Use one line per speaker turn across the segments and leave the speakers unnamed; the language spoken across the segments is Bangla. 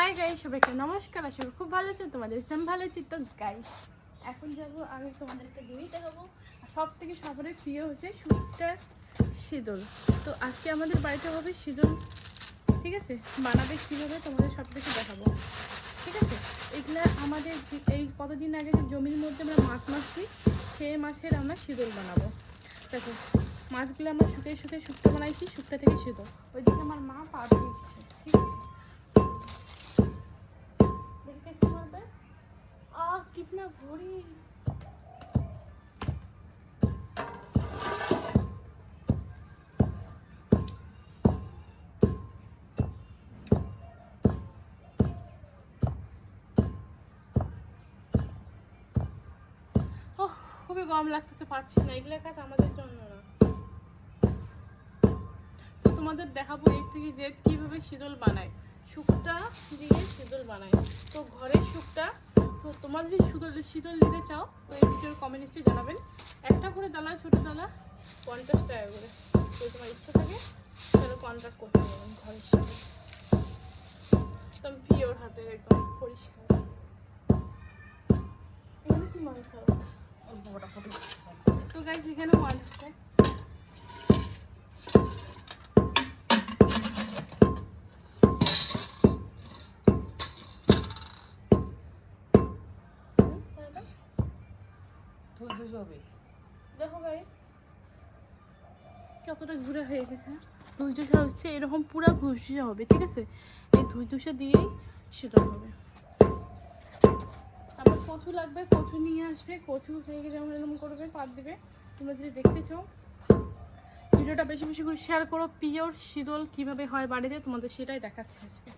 হাই গাইস, সবাইকে নমস্কার। আশা করি খুব ভালো আছো, তোমাদের ইসলাম ভালো আছি। তো গাইস এখন যাবো আমি তোমাদের একটা জিনিস দেখাবো। সব থেকে সবার প্রিয় হচ্ছে শুকটা শীতল। তো আজকে আমাদের বাড়িতে হবে শীতল, ঠিক আছে? বানাবে কীভাবে তোমাদের সব কিছু দেখাবো, ঠিক আছে? এগুলো আমাদের এই কতদিন আগে যে জমির মধ্যে আমরা মাছ মারছি, সেই মাছের আমরা শীতল বানাবো। দেখো মাছগুলো আমরা শুকিয়ে শুকটা বানাইছি, শুকটা থেকে শীতল। ওইদিকে আমার মা পাট দিচ্ছে, ঠিক আছে? कैसे बोलते हैं कितना भोरी খুবই গরম লাগতেছে, পাচ্ছি না। এগুলো কাজ আমাদের জন্য না। তো তোমাদের দেখাবো এর থেকে যে কীভাবে শীতল বানায়, শুকটা দিয়ে শীতল বানায়। তো ঘরের শুকটা, তো তোমরা যদি শীতল নিতে চাও তো এই ভিডিওর কমেন্ট নিশ্চয়ই জানাবেন। একটা করে ডালা, ছোটো ডালা 50 টাকা করে। যদি তোমার ইচ্ছা থাকে তাহলে কন্ট্রাক্ট করতে পারবেন ঘরের সাথে, একদম পিওর হাতের, একদম পরিষ্কার। এখানে কি মাছ তো গাইস এখানে মাছ আছে। দেখো গাইস কতটা ঘুরে হয়ে গেছে। ধুসধুসা হচ্ছে, এরকম পুরো ঘুষঝুসা হবে, ঠিক আছে? এই ধুসধুসা দিয়েই শীতল হবে। আমার কচু লাগবে, কচু নিয়ে আসবে। কচু থেকে যেমন এরকম করবে, পাত দেবে। তোমরা যদি দেখতে চাও ভিডিওটা বেশি বেশি করে শেয়ার করো। পিওর শীতল কীভাবে হয় বাড়িতে তোমাদের সেটাই দেখাচ্ছে আজকে।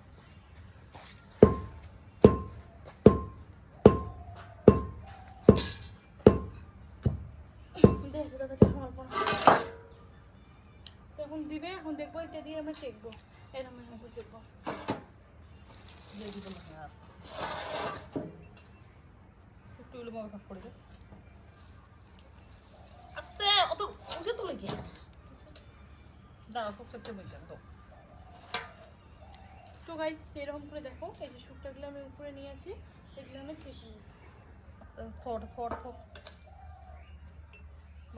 এখন দিবে, এখন দেখবো এটা দিয়ে আমরা টেকবো, এরকম এরকম দেখবো।
আস্তে অত উঠে তুলে কি দাঁড়াও,
তো গাইস এরকম করে দেখো, এই যে শুকটাগুলো আমি উপরে নিয়ে আছি, এগুলো আমি ছেঁচে নিই।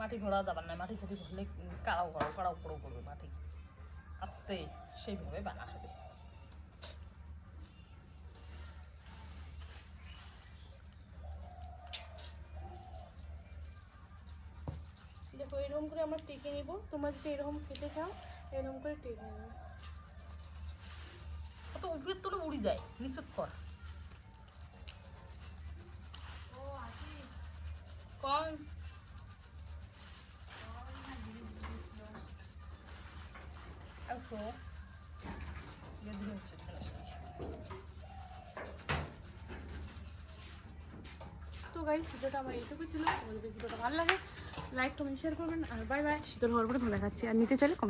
মাটি ভরা যাবার না, মাটি যদি ভরলে কাড়াও করবে মাটি। আস্তে সেইভাবে বানাতে হবে।
দেখো এরকম করে আমরা টেকে নিব। তোমরা যদি এরকম খেতে চাও এরকম করে টেকে নেবে।
অত উপরের তোলে উড়ি যায়, নিচুত কর।
কম তো গাইস ভিডিওটা আমার এইটুকু ছিল। যদি ভিডিওটা ভালো লাগে লাইক কমেন্ট শেয়ার করবেন। আর বাই বাই। শীতল হওয়ার পরে ভালো দেখাচ্ছি। আর নিতে চাইলে